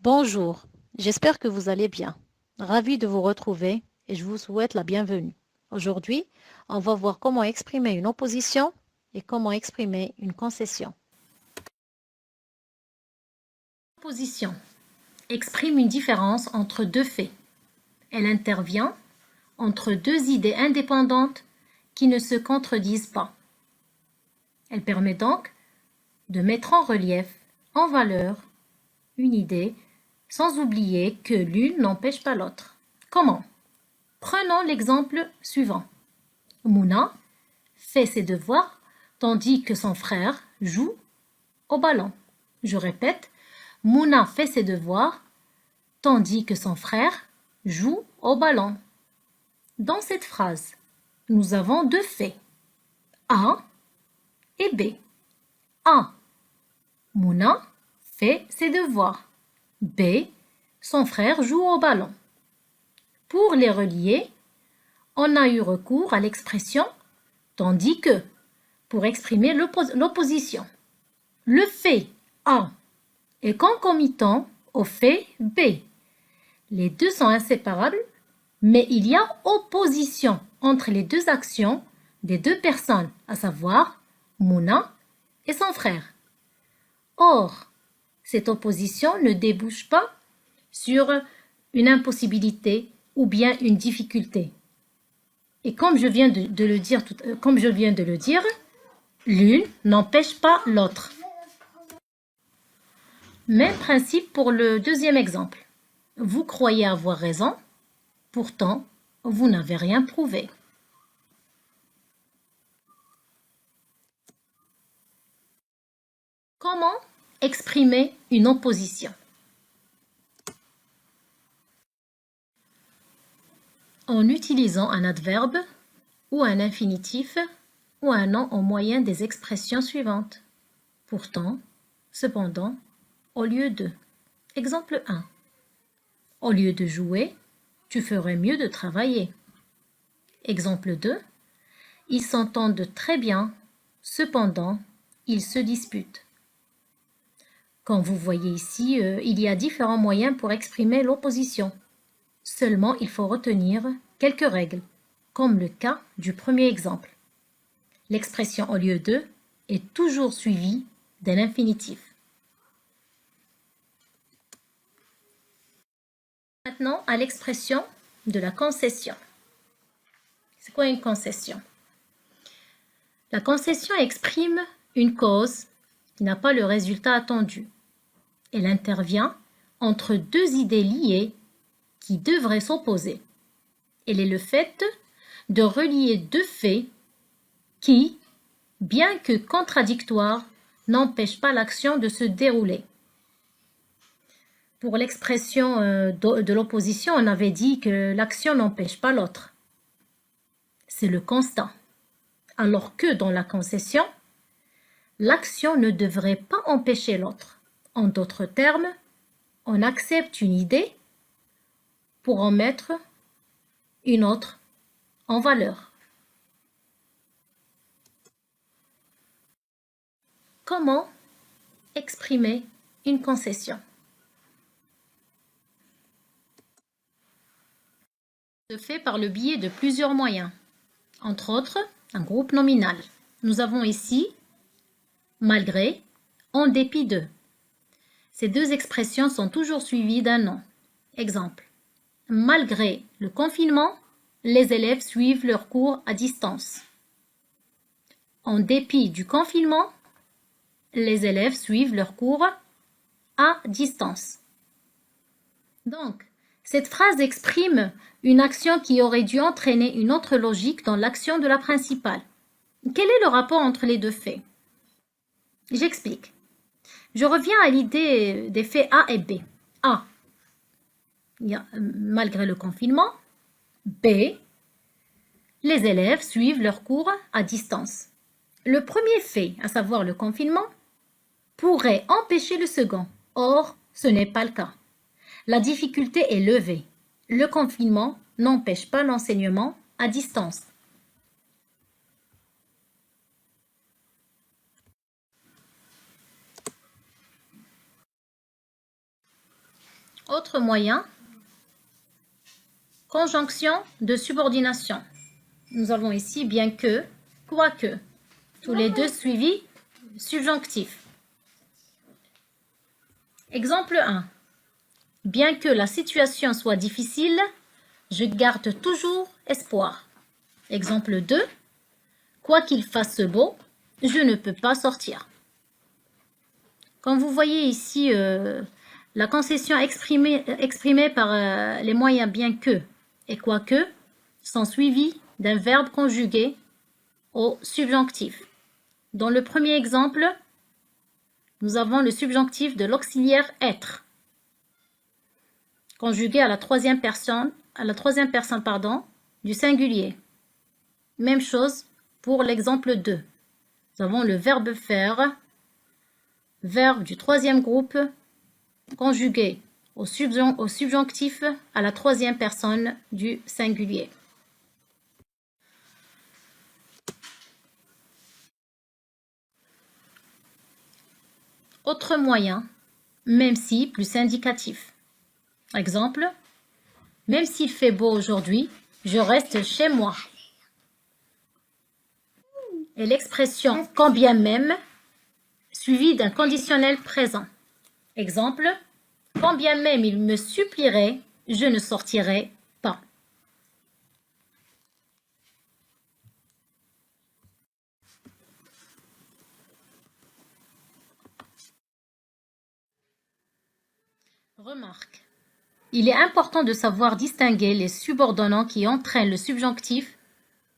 Bonjour, j'espère que vous allez bien. Ravi de vous retrouver et je vous souhaite la bienvenue. Aujourd'hui, on va voir comment exprimer une opposition et comment exprimer une concession. L'opposition exprime une différence entre deux faits. Elle intervient entre deux idées indépendantes qui ne se contredisent pas. Elle permet donc de mettre en relief, en valeur, une idée sans oublier que l'une n'empêche pas l'autre. Comment? Prenons l'exemple suivant. Mouna fait ses devoirs tandis que son frère joue au ballon. Je répète, Mouna fait ses devoirs tandis que son frère joue au ballon. Dans cette phrase, nous avons deux faits, A et B. A. Mouna fait ses devoirs. B. Son frère joue au ballon. Pour les relier, on a eu recours à l'expression tandis que pour exprimer l'opposition. Le fait A est concomitant au fait B. Les deux sont inséparables, mais il y a opposition entre les deux actions des deux personnes, à savoir Mouna et son frère. Or, cette opposition ne débouche pas sur une impossibilité ou bien une difficulté. Et comme je viens de le dire, l'une n'empêche pas l'autre. Même principe pour le deuxième exemple. Vous croyez avoir raison, pourtant vous n'avez rien prouvé. Comment exprimer une opposition? En utilisant un adverbe ou un infinitif ou un nom au moyen des expressions suivantes. Pourtant, cependant, au lieu de. Exemple 1. Au lieu de jouer, tu ferais mieux de travailler. Exemple 2. Ils s'entendent très bien, cependant, ils se disputent. Comme vous voyez ici, il y a différents moyens pour exprimer l'opposition. Seulement, il faut retenir quelques règles, comme le cas du premier exemple. L'expression au lieu de est toujours suivie d'un infinitif. Maintenant, à l'expression de la concession. C'est quoi une concession? La concession exprime une cause qui n'a pas le résultat attendu. Elle intervient entre deux idées liées qui devraient s'opposer. Elle est le fait de relier deux faits qui, bien que contradictoires, n'empêchent pas l'action de se dérouler. Pour l'expression de l'opposition, on avait dit que l'action n'empêche pas l'autre. C'est le constat. Alors que dans la concession, l'action ne devrait pas empêcher l'autre. En d'autres termes, on accepte une idée pour en mettre une autre en valeur. Comment exprimer une concession? Se fait par le biais de plusieurs moyens, entre autres un groupe nominal. Nous avons ici malgré, en dépit de. Ces deux expressions sont toujours suivies d'un nom. Exemple. Malgré le confinement, les élèves suivent leurs cours à distance. En dépit du confinement, les élèves suivent leurs cours à distance. Donc, cette phrase exprime une action qui aurait dû entraîner une autre logique dans l'action de la principale. Quel est le rapport entre les deux faits? J'explique. Je reviens à l'idée des faits A et B. A. Malgré le confinement. B. Les élèves suivent leurs cours à distance. Le premier fait, à savoir le confinement, pourrait empêcher le second. Or, ce n'est pas le cas. La difficulté est levée. Le confinement n'empêche pas l'enseignement à distance. Autre moyen, conjonction de subordination. Nous avons ici bien que, quoique, tous les deux suivis subjonctifs. Exemple 1. Bien que la situation soit difficile, je garde toujours espoir. Exemple 2. Quoi qu'il fasse beau, je ne peux pas sortir. Comme vous voyez ici, la concession exprimée par les moyens bien que et quoique sont suivis d'un verbe conjugué au subjonctif. Dans le premier exemple, nous avons le subjonctif de l'auxiliaire être, conjugué à la troisième personne du singulier. Même chose pour l'exemple 2. Nous avons le verbe faire, verbe du troisième groupe, conjugué au subjonctif à la troisième personne du singulier. Autre moyen, même si plus indicatif. Exemple, même s'il fait beau aujourd'hui, je reste chez moi. Et l'expression quand bien même, suivie d'un conditionnel présent. Exemple, quand bien même il me supplierait, je ne sortirai pas. Remarque. Il est important de savoir distinguer les subordonnants qui entraînent le subjonctif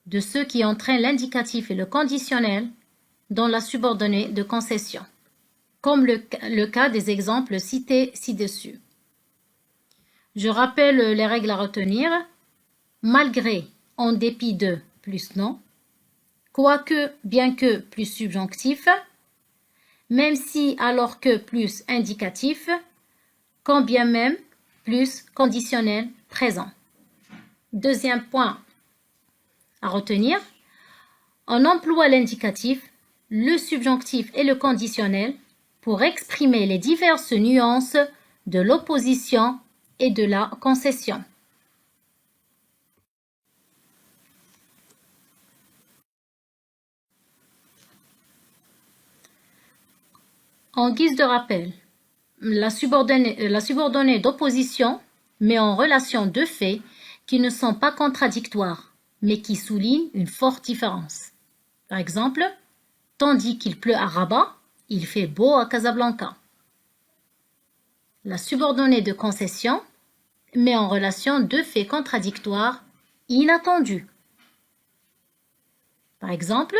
de ceux qui entraînent l'indicatif et le conditionnel dans la subordonnée de concession, comme le cas des exemples cités ci-dessus. Je rappelle les règles à retenir. Malgré, en dépit de, plus non. Quoique, bien que, plus subjonctif. Même si, alors que, plus indicatif. Quand bien même, plus conditionnel présent. Deuxième point à retenir. On emploie l'indicatif, le subjonctif et le conditionnel pour exprimer les diverses nuances de l'opposition et de la concession. En guise de rappel, la subordonnée d'opposition met en relation deux faits qui ne sont pas contradictoires, mais qui soulignent une forte différence. Par exemple, tandis qu'il pleut à Rabat, il fait beau à Casablanca. La subordonnée de concession met en relation deux faits contradictoires inattendus. Par exemple,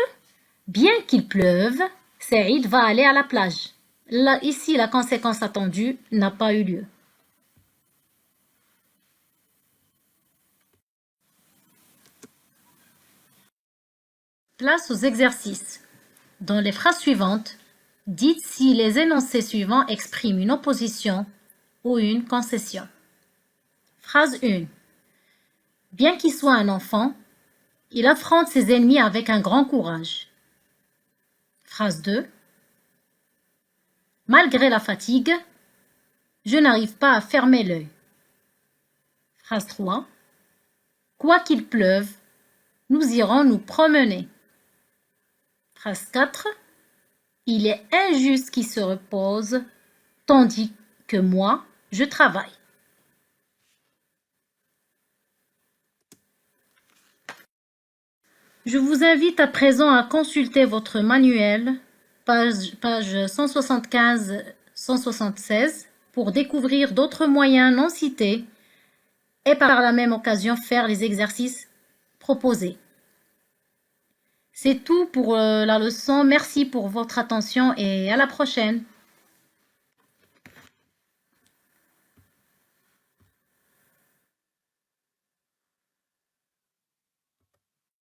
bien qu'il pleuve, Saïd va aller à la plage. Là, ici, la conséquence attendue n'a pas eu lieu. Place aux exercices. Dans les phrases suivantes, dites si les énoncés suivants expriment une opposition ou une concession. Phrase 1. Bien qu'il soit un enfant, il affronte ses ennemis avec un grand courage. Phrase 2. Malgré la fatigue, je n'arrive pas à fermer l'œil. Phrase 3. Quoi qu'il pleuve, nous irons nous promener. Phrase 4. Il est injuste qu'il se repose, tandis que moi, je travaille. Je vous invite à présent à consulter votre manuel, page 175-176, pour découvrir d'autres moyens non cités et par la même occasion faire les exercices proposés. C'est tout pour la leçon. Merci pour votre attention et à la prochaine.